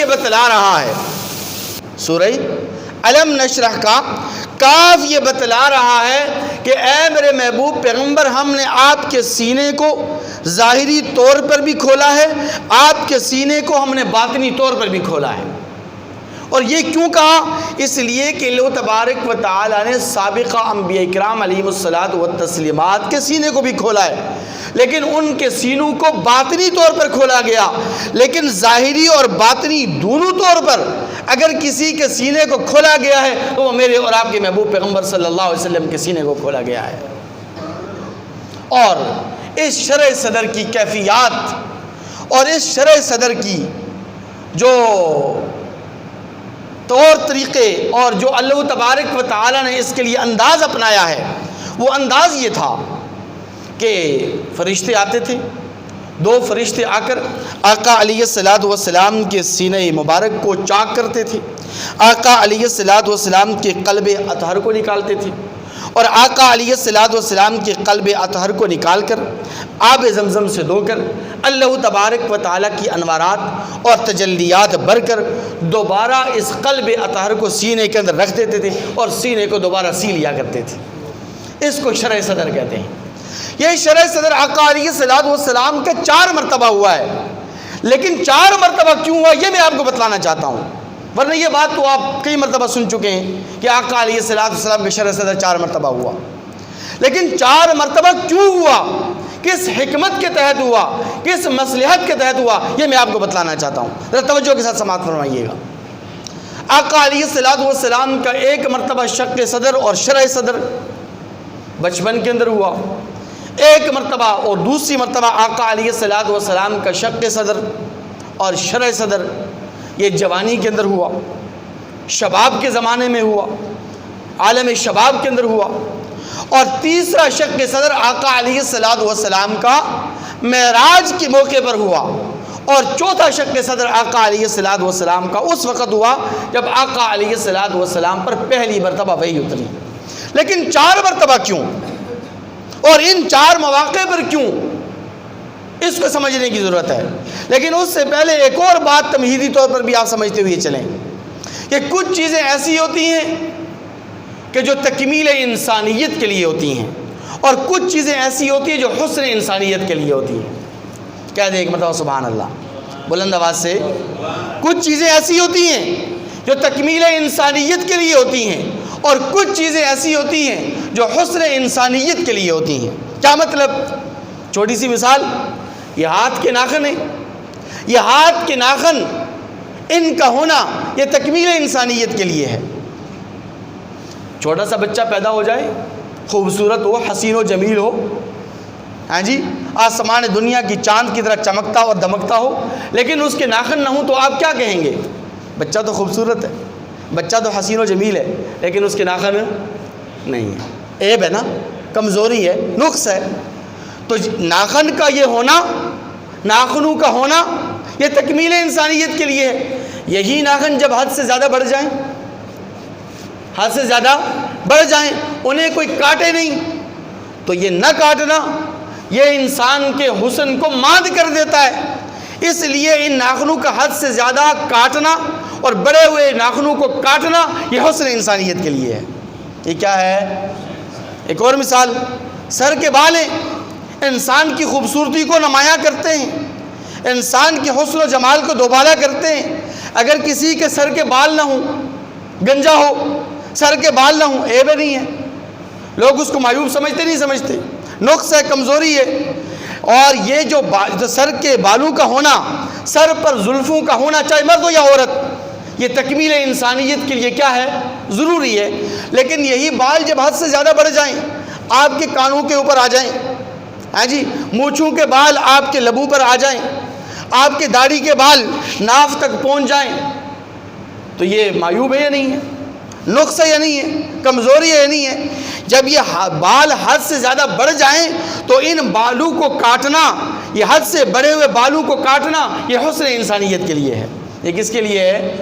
یہ بتلا رہا ہے، سورہ علم نشرح کا کاف یہ بتلا رہا ہے کہ اے میرے محبوب پیغمبر، ہم نے آپ کے سینے کو ظاہری طور پر بھی کھولا ہے، آپ کے سینے کو ہم نے باطنی طور پر بھی کھولا ہے۔ اور یہ کیوں کہا؟ اس لیے کہ اللہ تبارک و تعالیٰ نے سابقہ انبیاء کرام علیہم الصلاۃ والتسلیمات کے سینے کو بھی کھولا ہے، لیکن ان کے سینوں کو باطنی طور پر کھولا گیا۔ لیکن ظاہری اور باطنی دونوں طور پر اگر کسی کے سینے کو کھولا گیا ہے تو وہ میرے اور آپ کے محبوب پیغمبر صلی اللہ علیہ وسلم کے سینے کو کھولا گیا ہے۔ اور اس شرح صدر کی کیفیات اور اس شرح صدر کی جو طور طریقے اور جو اللہ تبارک و تعالیٰ نے اس کے لیے انداز اپنایا ہے، وہ انداز یہ تھا کہ فرشتے آتے تھے، دو فرشتے آ کر آقا علیہ الصلوۃ والسلام کے سینہ مبارک کو چاک کرتے تھے، آقا علیہ الصلوۃ والسلام کے قلب اطہر کو نکالتے تھے، اور آقا علیہ الصلوۃ والسلام کے قلب اطہر کو نکال کر آب زمزم سے دھو کر اللہ تبارک و تعالیٰ کی انوارات اور تجلیات بھر کر دوبارہ اس قلب اطہر کو سینے کے اندر رکھ دیتے تھے اور سینے کو دوبارہ سی لیا کرتے تھے۔ اس کو شرح صدر کہتے ہیں۔ یہ شرح صدر آقا علیہ الصلوۃ والسلام کا 4 مرتبہ ہوا ہے، لیکن 4 مرتبہ کیوں ہوا یہ میں آپ کو بتلانا چاہتا ہوں، ورنہ یہ بات تو آپ کئی مرتبہ سن چکے ہیں کہ آقا علیہ الصلوۃ والسلام کا شرح صدر 4 مرتبہ ہوا، لیکن 4 مرتبہ کیوں ہوا، کس حکمت کے تحت ہوا، کس مصلحت کے تحت ہوا، یہ میں آپ کو بتلانا چاہتا ہوں، ذرا توجہ کے ساتھ سماعت فرمائیے گا۔ آقا علیہ الصلوۃ والسلام کا 1 مرتبہ شق صدر اور شرح صدر بچپن کے اندر ہوا، 1 مرتبہ اور دوسری مرتبہ آقا علیہ الصلوۃ والسلام کا شق صدر اور شرح صدر یہ جوانی کے اندر ہوا، شباب کے زمانے میں ہوا، عالم شباب کے اندر ہوا، اور تیسرا شق صدر آقا علیہ الصلوۃ والسلام کا معراج کے موقع پر ہوا، اور چوتھا شق صدر آقا علیہ الصلوۃ والسلام کا اس وقت ہوا جب آقا علیہ الصلوۃ والسلام پر پہلی مرتبہ وحی اتری۔ لیکن 4 مرتبہ کیوں اور ان 4 مواقع پر کیوں، اس کو سمجھنے کی ضرورت ہے۔ لیکن اس سے پہلے ایک اور بات تمہیدی طور پر بھی آپ سمجھتے ہوئے چلیں کہ کچھ چیزیں ایسی ہوتی ہیں کہ جو تکمیل انسانیت کے لیے ہوتی ہیں، اور کچھ چیزیں ایسی ہوتی ہیں جو حسن انسانیت کے لیے ہوتی ہیں۔ کہہ دیں ایک مرتبہ سبحان اللہ بلند آواز سے۔ کچھ چیزیں ایسی ہوتی ہیں جو تکمیل انسانیت کے لیے ہوتی ہیں، اور کچھ چیزیں ایسی ہوتی ہیں جو حسن انسانیت کے لیے ہوتی ہیں۔ کیا مطلب؟ چھوٹی سی مثال، یہ ہاتھ کے ناخن ہیں، یہ ہاتھ کے ناخن ان کا ہونا یہ تکمیل انسانیت کے لیے ہے۔ چھوٹا سا بچہ پیدا ہو جائے، خوبصورت ہو، حسین و جمیل ہو، ہاں جی، آسمان دنیا کی چاند کی طرح چمکتا اور دمکتا ہو، لیکن اس کے ناخن نہ ہوں تو آپ کیا کہیں گے؟ بچہ تو خوبصورت ہے، بچہ تو حسین و جمیل ہے، لیکن اس کے ناخن نہیں ہے، عیب ہے نا، کمزوری ہے، نقص ہے۔ تو ناخن کا یہ ہونا، ناخنوں کا ہونا یہ تکمیل انسانیت کے لیے ہے۔ یہی ناخن جب حد سے زیادہ بڑھ جائیں، حد سے زیادہ بڑھ جائیں، انہیں کوئی کاٹے نہیں، تو یہ نہ کاٹنا یہ انسان کے حسن کو ماد کر دیتا ہے۔ اس لیے ان ناخنوں کا حد سے زیادہ کاٹنا اور بڑے ہوئے ناخنوں کو کاٹنا یہ حسن انسانیت کے لیے ہے۔ یہ کیا ہے؟ ایک اور مثال، سر کے بال ہیں، انسان کی خوبصورتی کو نمایاں کرتے ہیں، انسان کے حسن و جمال کو دوبالا کرتے ہیں۔ اگر کسی کے سر کے بال نہ ہوں، گنجا ہو، سر کے بال نہ ہوں، عیب نہیں ہے، لوگ اس کو معیوب سمجھتے نہیں سمجھتے، نقص ہے، کمزوری ہے۔ اور یہ جو سر کے بالوں کا ہونا، سر پر زلفوں کا ہونا، چاہے مرد ہو یا عورت، یہ تکمیل انسانیت کے لیے کیا ہے؟ ضروری ہے۔ لیکن یہی بال جب حد سے زیادہ بڑھ جائیں، آپ کے کانوں کے اوپر آ جائیں، ہاں جی، مونچھوں کے بال آپ کے لبوں پر آ جائیں، آپ کے داڑھی کے بال ناف تک پہنچ جائیں، تو یہ معیوب ہے یا نہیں ہے؟ نقص ہے یا نہیں ہے؟ کمزوری ہے یا نہیں ہے؟ جب یہ بال حد سے زیادہ بڑھ جائیں تو ان بالوں کو کاٹنا، یہ حد سے بڑے ہوئے بالوں کو کاٹنا یہ حسن انسانیت کے لیے ہے۔ یہ کس کے لیے ہے؟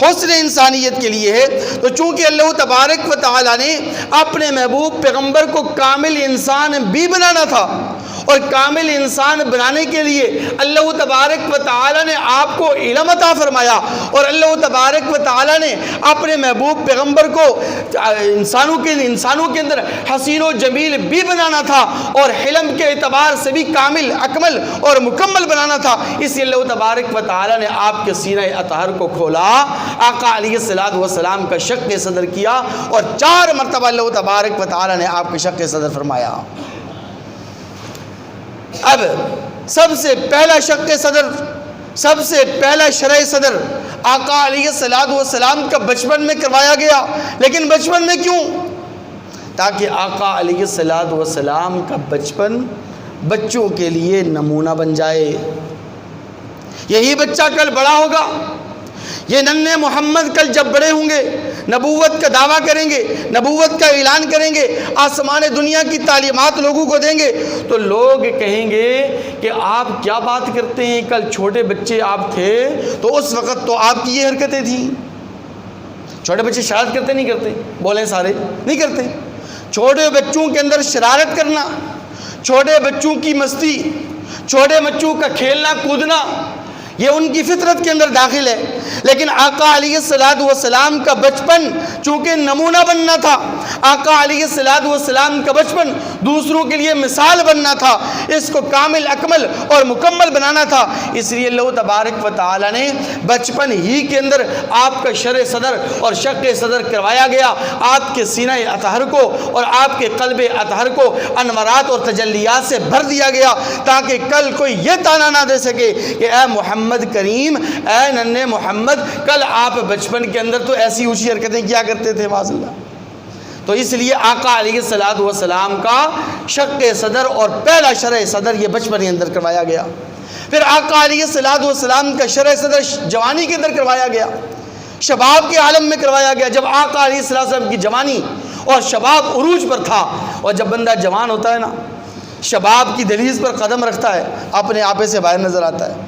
حسن انسانیت کے لیے ہے۔ تو چونکہ اللہ تبارک و تعالیٰ نے اپنے محبوب پیغمبر کو کامل انسان بھی بنانا تھا، اور کامل انسان بنانے کے لیے اللہ تبارک و تعالی نے آپ کو علم عطا فرمایا، اور اللہ تبارک و تعالی نے اپنے محبوب پیغمبر کو انسانوں کے اندر حسین و جمیل بھی بنانا تھا، اور حلم کے اعتبار سے بھی کامل، اکمل اور مکمل بنانا تھا۔ اس لیے اللہ تبارک و تعالی نے آپ کے سینہ اطہر کو کھولا، آقا علیہ السلام کا شق صدر کیا، اور 4 مرتبہ اللہ تبارک و تعالی نے آپ کے شق صدر فرمایا۔ اب سب سے پہلا شق صدر، سب سے پہلا شرع صدر آقا علیہ السلام کا بچپن میں کروایا گیا۔ لیکن بچپن میں کیوں؟ تاکہ آقا علیہ السلام کا بچپن بچوں کے لیے نمونہ بن جائے۔ یہی بچہ کل بڑا ہوگا، یہ ننھے محمد کل جب بڑے ہوں گے، نبوت کا دعویٰ کریں گے، نبوت کا اعلان کریں گے، آسمان دنیا کی تعلیمات لوگوں کو دیں گے، تو لوگ کہیں گے کہ آپ کیا بات کرتے ہیں، کل چھوٹے بچے آپ تھے تو اس وقت تو آپ کی یہ حرکتیں تھیں۔ چھوٹے بچے شرارت کرتے نہیں کرتے؟ بولیں سارے، نہیں کرتے۔ چھوٹے بچوں کے اندر شرارت کرنا، چھوٹے بچوں کی مستی، چھوٹے بچوں کا کھیلنا کودنا، یہ ان کی فطرت کے اندر داخل ہے۔ لیکن آقا علیہ السلام کا بچپن چونکہ نمونہ بننا تھا، آقا علیہ السلام کا بچپن دوسروں کے لیے مثال بننا تھا، اس کو کامل، اکمل اور مکمل بنانا تھا، اس لیے اللہ تبارک و تعالی نے بچپن ہی کے اندر آپ کا شرع صدر اور شق صدر کروایا گیا۔ آپ کے سینہ اطہر کو اور آپ کے قلب اطہر کو انوارات اور تجلیات سے بھر دیا گیا، تاکہ کل کوئی یہ تانا نہ دے سکے کہ اے محمد کریم، اے ننھے محمد، کل آپ بچپن کے اندر تو ایسی اونچی حرکتیں کیا کرتے تھے، معاذ اللہ۔ تو اس لیے آقا علیہ السلام کا شق صدر اور پہلا شرع صدر یہ بچپن کے اندر کروایا گیا۔ پھر آقا علیہ السلام کا شرع صدر جوانی کے اندر کروایا گیا، شباب کے عالم میں کروایا گیا۔ جب آقا علیہ السلام کی جوانی اور شباب عروج پر تھا، اور جب بندہ جوان ہوتا ہے نا، شباب کی دہلیز پر قدم رکھتا ہے، اپنے آپے سے باہر نظر آتا ہے،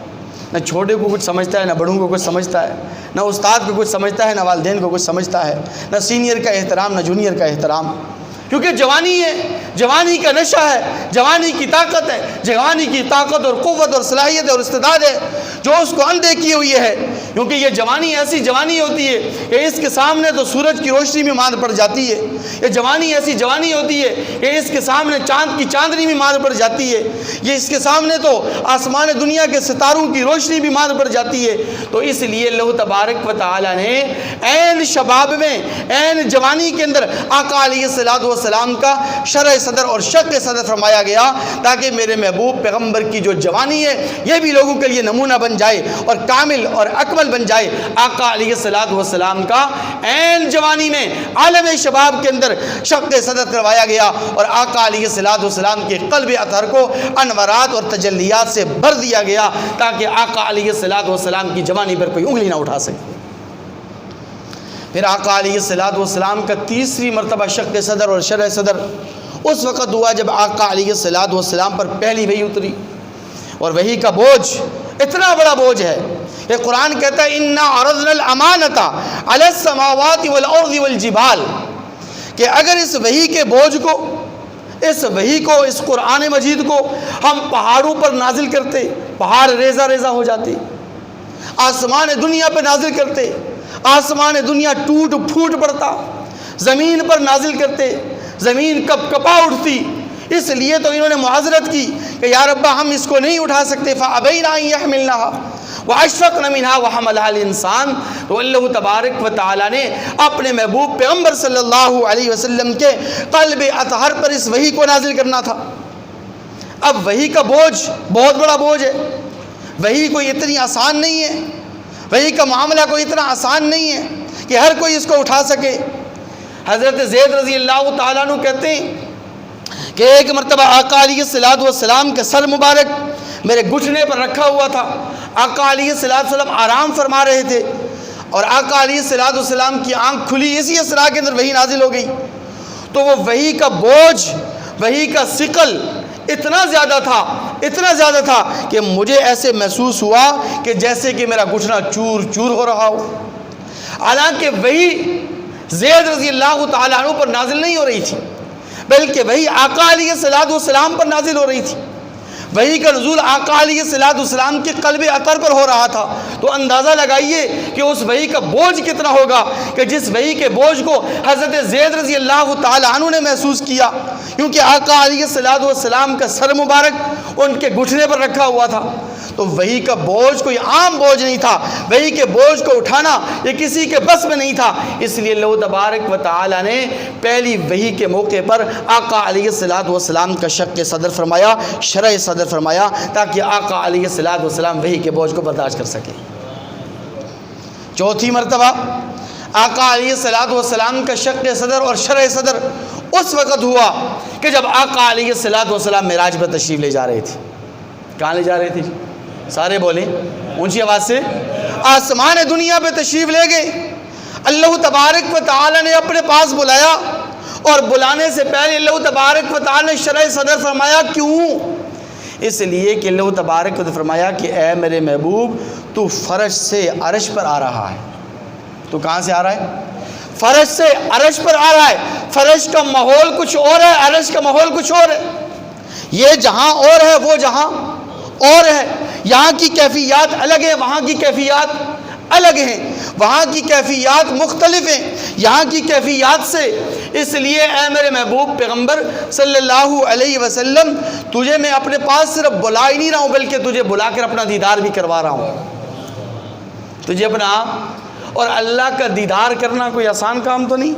نہ چھوٹے کو کچھ سمجھتا ہے، نہ بڑوں کو کچھ سمجھتا ہے، نہ استاد کو کچھ سمجھتا ہے، نہ والدین کو کچھ سمجھتا ہے، نہ سینئر کا احترام، نہ جونیئر کا احترام، کیونکہ جوانی ہے، جوانی کا نشہ ہے، جوانی کی طاقت ہے، جوانی کی طاقت اور قوت اور صلاحیت اور استعداد ہے جو اس کو اندھے کیے ہوئی ہے۔ کیونکہ یہ جوانی ایسی جوانی ہوتی ہے کہ اس کے سامنے تو سورج کی روشنی بھی ماند پڑ جاتی ہے، یہ جوانی ایسی جوانی ہوتی ہے کہ اس کے سامنے چاند کی چاندنی بھی ماند پڑ جاتی ہے، یہ اس کے سامنے تو آسمان دنیا کے ستاروں کی روشنی بھی ماند پڑ جاتی ہے۔ تو اس لیے اللہ تبارک و تعالی نے عین شباب میں، عین جوانی کے اندر آقا علیہ السلام کا شرع صدر اور شق صدر فرمایا گیا، تاکہ میرے محبوب پیغمبر کی جو جوانی ہے یہ بھی لوگوں کے لیے نمونہ بن جائے اور کامل اور اکمل بن جائے۔ آقا علیہ السلام کا عین جوانی میں عالم شباب کے اندر شق صدر کروایا گیا، اور آقا علیہ السلام کے قلب اطہر کو انوارات اور تجلیات سے بھر دیا گیا، تاکہ آقا علیہ السلام کی جوانی پر کوئی انگلی نہ اٹھا سکے۔ پھر آقا علیہ السلام کا تیسری مرتبہ شق صدر اور شرع صدر اس وقت ہوا جب آقا علیہ السلام پر پہلی وحی اتری، اور وحی کا بوجھ اتنا بڑا بوجھ ہے کہ قرآن کہتا ہے اِنَّا عَرَضْنَا الْأَمَانَةَ عَلَى السَّمَاوَاتِ وَالْأَرْضِ وَالْجِبَالِ، کہ اگر اس وحی کے بوجھ کو، اس وحی کو، اس قرآن مجید کو ہم پہاڑوں پر نازل کرتے، پہاڑ ریزہ ریزہ ہو جاتے، آسمان دنیا پہ نازل کرتے، آسمان دنیا ٹوٹ پھوٹ پڑتا، زمین پر نازل کرتے، زمین کپ کپا اٹھتی۔ اس لیے تو انہوں نے معذرت کی کہ یا ربا ہم اس کو نہیں اٹھا سکتے، فَأَبَيْنَا أَن يَحْمِلْنَهَا وَأَشْفَقْنَ مِنْهَا وَحَمَلَهَا الْإِنسَانُ۔ تو اللہ تبارک و تعالی نے اپنے محبوب پیغمبر صلی اللہ علیہ وسلم کے قلب اطہر پر اس وحی کو نازل کرنا تھا۔ اب وحی کا بوجھ بہت بڑا بوجھ ہے، وحی کوئی اتنی آسان نہیں ہے، وحی کا معاملہ کوئی اتنا آسان نہیں ہے کہ ہر کوئی اس کو اٹھا سکے۔ حضرت زید رضی اللہ تعالیٰ عنہ کہتے ہیں کہ ایک مرتبہ آقا علیہ السلام کے سر مبارک میرے گھٹنے پر رکھا ہوا تھا، آقا علیہ السلام آرام فرما رہے تھے، اور آقا علیہ السلام کی آنکھ کھلی، اسی اسرا کے اندر وحی نازل ہو گئی، تو وہ وحی کا بوجھ، وحی کا ثقل اتنا زیادہ تھا کہ مجھے ایسے محسوس ہوا کہ جیسے کہ میرا گھٹنا چور چور ہو رہا ہو۔ حالانکہ وحی زید رضی اللہ تعالیٰ عنہ پر نازل نہیں ہو رہی تھی، بلکہ وحی آقا علیہ السلام پر نازل ہو رہی تھی۔ وحی کا نزول آقا علیہ السلام کے قلب اطہر پر ہو رہا تھا، تو اندازہ لگائیے کہ اس وحی کا بوجھ کتنا ہوگا کہ جس وحی کے بوجھ کو حضرت زید رضی اللہ تعالی عنہ نے محسوس کیا، کیونکہ آقا علیہ السلام کا سر مبارک ان کے گھٹنے پر رکھا ہوا تھا۔ تو وحی کا بوجھ کوئی عام بوجھ نہیں تھا، وحی کے بوجھ کو اٹھانا یہ کسی کے بس میں نہیں تھا، اس لیے اللہ تبارک و تعالی نے پہلی وحی کے موقع پر آقا علیہ السلام کا شق صدر فرمایا، شرح صدر فرمایا، تاکہ آقا علیہ السلام وحی کے بوجھ کو برداشت کر سکے۔ چوتھی مرتبہ آقا علیہ السلام کا شق صدر اور شرح صدر اس وقت ہوا کہ جب آقا علیہ السلام معراج پر تشریف لے جا رہے تھے۔ کہاں لے جا رہے تھے؟ سارے بولیں اونچی آواز سے، آسمان دنیا پہ تشریف لے گئے۔ اللہ تبارک و تعالی نے اپنے پاس بلایا، اور بلانے سے پہلے اللہ تبارک و تعالی نے شرح صدر فرمایا۔ کیوں؟ اس لیے کہ اللہ تبارک و تعالی نے فرمایا کہ اے میرے محبوب، تو فرش سے عرش پر آ رہا ہے۔ تو کہاں سے آ رہا ہے؟ فرش سے عرش پر آ رہا ہے۔ فرش کا ماحول کچھ اور ہے، عرش کا ماحول کچھ اور ہے۔ یہ جہاں اور ہے، وہ جہاں اور ہے۔ یہاں کی کیفیات الگ ہیں، وہاں کی کیفیات الگ ہیں، وہاں کی کیفیات مختلف ہیں یہاں کی کیفیات سے۔ اس لیے اے میرے محبوب پیغمبر صلی اللہ علیہ وسلم، تجھے میں اپنے پاس صرف بلا ہی نہیں رہا ہوں، بلکہ تجھے بلا کر اپنا دیدار بھی کروا رہا ہوں۔ تجھے اپنا اور اللہ کا دیدار کرنا کوئی آسان کام تو نہیں،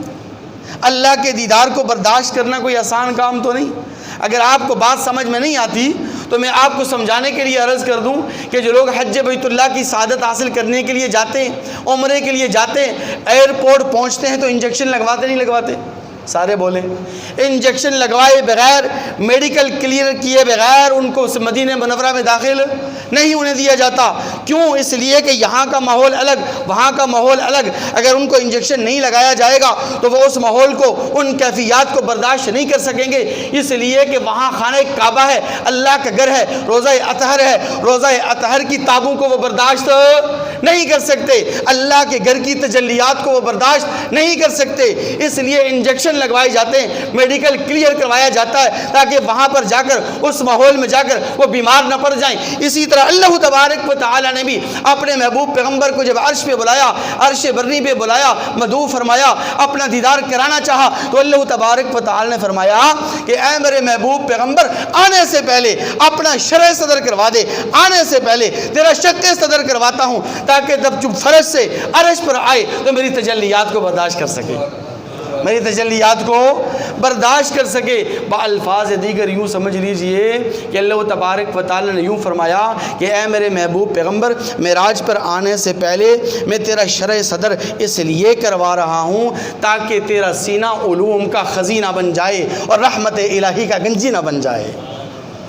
اللہ کے دیدار کو برداشت کرنا کوئی آسان کام تو نہیں۔ اگر آپ کو بات سمجھ میں نہیں آتی تو میں آپ کو سمجھانے کے لیے عرض کر دوں کہ جو لوگ حج بیت اللہ کی سعادت حاصل کرنے کے لیے جاتے ہیں، عمرے کے لیے جاتے ہیں، ایئرپورٹ پہنچتے ہیں تو انجیکشن لگواتے نہیں لگواتے؟ سارے بولیں۔ انجیکشن لگوائے بغیر، میڈیکل کلیئر کیے بغیر ان کو مدینہ منورہ میں داخل نہیں ہونے دیا جاتا۔ کیوں؟ اس لیے کہ یہاں کا ماحول الگ، وہاں کا ماحول الگ۔ اگر ان کو انجیکشن نہیں لگایا جائے گا تو وہ اس ماحول کو، ان کیفیات کو برداشت نہیں کر سکیں گے، اس لیے کہ وہاں خانہ کعبہ ہے، اللہ کا گھر ہے، روضہ اطہر ہے، روضہ اطہر کی تابوں کو وہ برداشت نہیں کر سکتے، اللہ کے گھر کی تجلیات کو وہ برداشت نہیں کر سکتے۔ اس لیے انجیکشن لگوائے جاتے ہیں، میڈیکل کلیئر کروایا جاتا ہے، تاکہ وہاں پر جا کر، اس ماحول میں جا کر وہ بیمار نہ پڑ جائیں۔ اسی طرح اللہ تبارک و تعالی نے بھی اپنے محبوب پیغمبر کو جب عرش پہ بلایا، عرش برنی پہ بلایا، مدعو فرمایا، اپنا دیدار کرانا چاہا، تو اللہ تبارک و تعالی نے فرمایا کہ اے میرے محبوب پیغمبر، آنے سے پہلے اپنا شرح صدر کروا دے، آنے سے پہلے تیرا شق صدر کرواتا ہوں، تاکہ جب فرش سے عرش پر آئے تو میری تجلیات کو برداشت کر سکے، میری تجلیات کو برداشت کر سکے۔ بالفاظ دیگر یوں سمجھ لیجئے کہ اللہ تبارک و تعالی نے یوں فرمایا کہ اے میرے محبوب پیغمبر، معراج پر آنے سے پہلے میں تیرا شرح صدر اس لیے کروا رہا ہوں تاکہ تیرا سینہ علوم کا خزینہ بن جائے اور رحمت الہی کا گنجینہ بن جائے۔